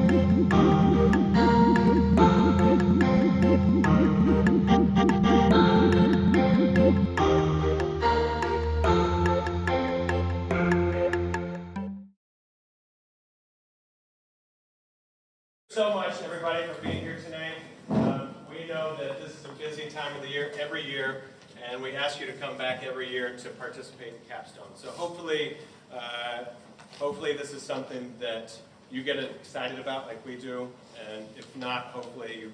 So much, everybody, for being here tonight. We know that this is a busy time of the year, every year, and we ask you to come back every year to participate in Capstone. So hopefully this is something that you get excited about like we do, and if not, hopefully you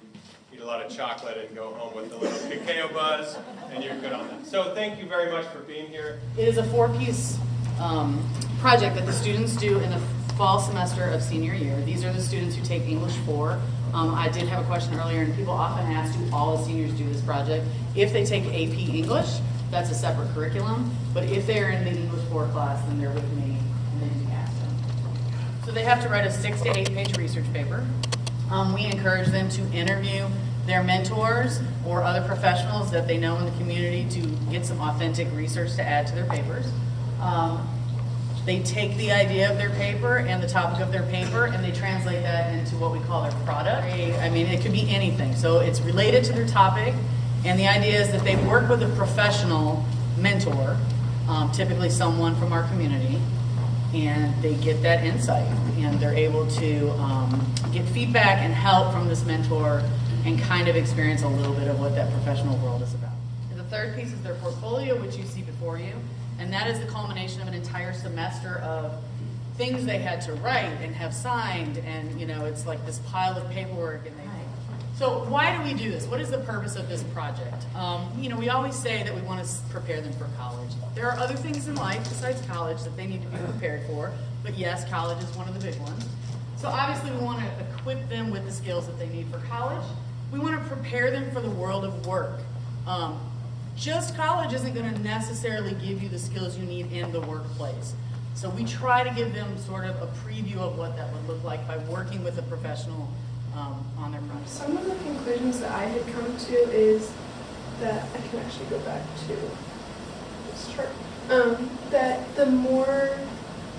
eat a lot of chocolate and go home with a little cacao buzz, and you're good on that. So thank you very much for being here. It is a four-piece project that the students do in the fall semester of senior year. These are the students who take English 4. I did have a question earlier, and people often ask, do all the seniors do this project? If they take AP English, that's a separate curriculum, but if they're in the English 4 class, then they're with me, and they do Capstone. So they have to write a 6 to 8 page research paper. We encourage them to interview their mentors or other professionals that they know in the community to get some authentic research to add to their papers. They take the idea of their paper and the topic of their paper and they translate that into what we call their product. I mean, it could be anything. So it's related to their topic, and the idea is that they work with a professional mentor, typically someone from our community, and they get that insight and they're able to get feedback and help from this mentor and kind of experience a little bit of what that professional world is about. And the third piece is their portfolio, which you see before you. And that is the culmination of an entire semester of things they had to write and have signed, and you know, it's like this pile of paperwork. And so why do we do this? What is the purpose of this project? You know, we always say that we want to prepare them for college. There are other things in life besides college that they need to be prepared for, but yes, college is one of the big ones. So obviously we want to equip them with the skills that they need for college. We want to prepare them for the world of work. Just college isn't going to necessarily give you the skills you need in the workplace. So we try to give them sort of a preview of what that would look like by working with a professional on their project. Some of the conclusions that I had come to is that, I can actually go back to this chart, that the more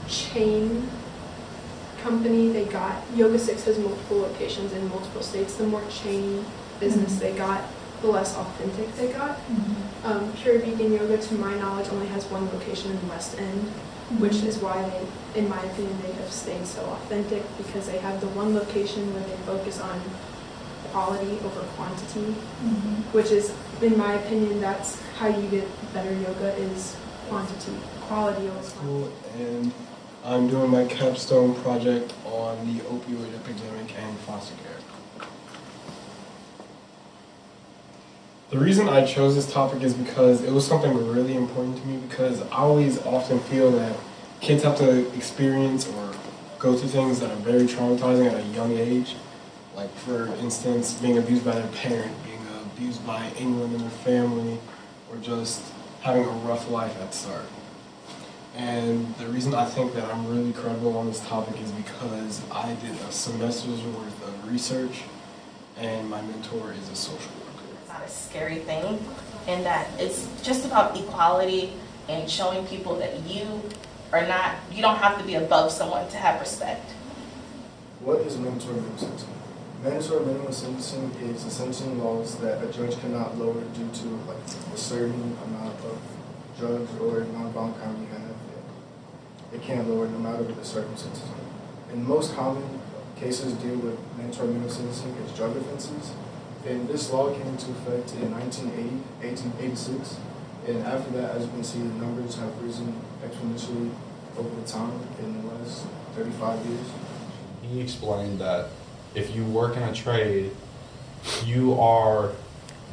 chain company they got, Yoga 6 has multiple locations in multiple states, the more chain business they got, the less authentic they got. Pure Vegan Yoga, to my knowledge, only has one location in the West End, which is why they, in my opinion, they have stayed so authentic, because they have the one location where they focus on quality over quantity, which is, in my opinion, that's how you get better yoga, is quantity. Quality over quantity. And I'm doing my capstone project on the opioid epidemic and foster care. The reason I chose this topic is because it was something really important to me, because I always often feel that kids have to experience or go through things that are very traumatizing at a young age. Like, for instance, being abused by their parent, being abused by anyone in their family, or just having a rough life at start. And the reason I think that I'm really credible on this topic is because I did a semester's worth of research, and my mentor is a social worker. It's not a scary thing, and that it's just about equality and showing people that you don't have to be above someone to have respect. What is mandatory minimum sentencing? Mandatory minimum sentencing is essentially laws that a judge cannot lower due to like a certain amount of drugs or non-violent crime you have. It can't lower no matter what the circumstances are. And most common cases deal with mandatory minimum sentencing as drug offenses. And this law came into effect in 1886. And after that, as you can see, the numbers have risen exponentially over the time in the last 35 years. He explained that if you work in a trade, you are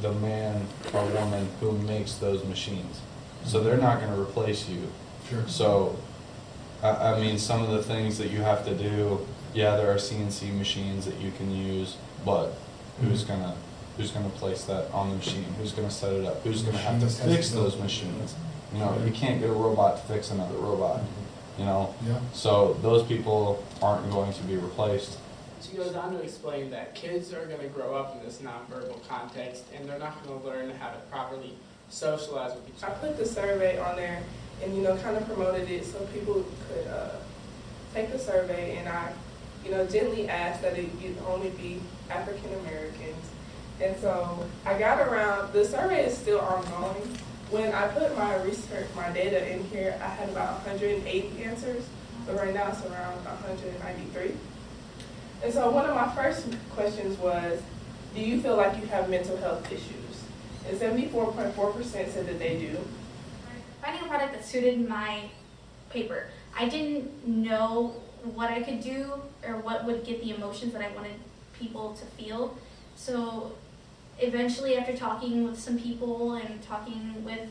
the man or woman who makes those machines. So they're not going to replace you. Sure. So, I mean, some of the things that you have to do, yeah, there are CNC machines that you can use, but who's gonna place that on the machine? Who's gonna set it up? Who's gonna have to fix those machines? You know, you can't get a robot to fix another robot. You know, so those people aren't going to be replaced. She goes on to explain that kids are going to grow up in this nonverbal context, and they're not going to learn how to properly socialize with each other. I put the survey on there, and kind of promoted it so people could take the survey, and I gently asked that it only be African Americans. And so I got around, the survey is still ongoing. When I put my research, my data in here, I had about 180 answers, but right now it's around 193. And so one of my first questions was, do you feel like you have mental health issues? And 74.4% said that they do. Finding a product that suited my paper. I didn't know what I could do or what would get the emotions that I wanted people to feel. So eventually, after talking with some people and talking with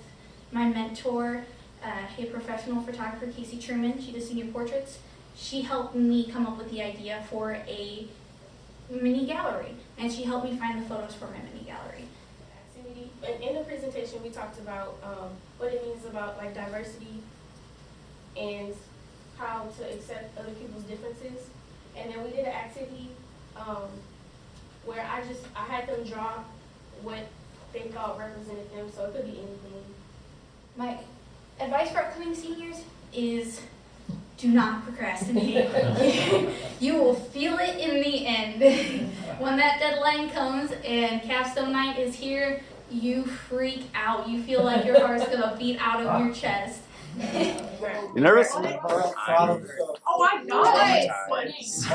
my mentor, a professional photographer, Casey Truman, she does senior portraits, she helped me come up with the idea for a mini gallery, and she helped me find the photos for my mini gallery. Activity. And in the presentation, we talked about what it means about like diversity and how to accept other people's differences. And then we did an activity where I had them draw what they thought represented them, so it could be anything. My advice for upcoming seniors is do not procrastinate. You will feel it in the end. When that deadline comes and capstone night is here, you freak out. You feel like your heart's gonna beat out of your chest. You nervous? Oh my God! Boys,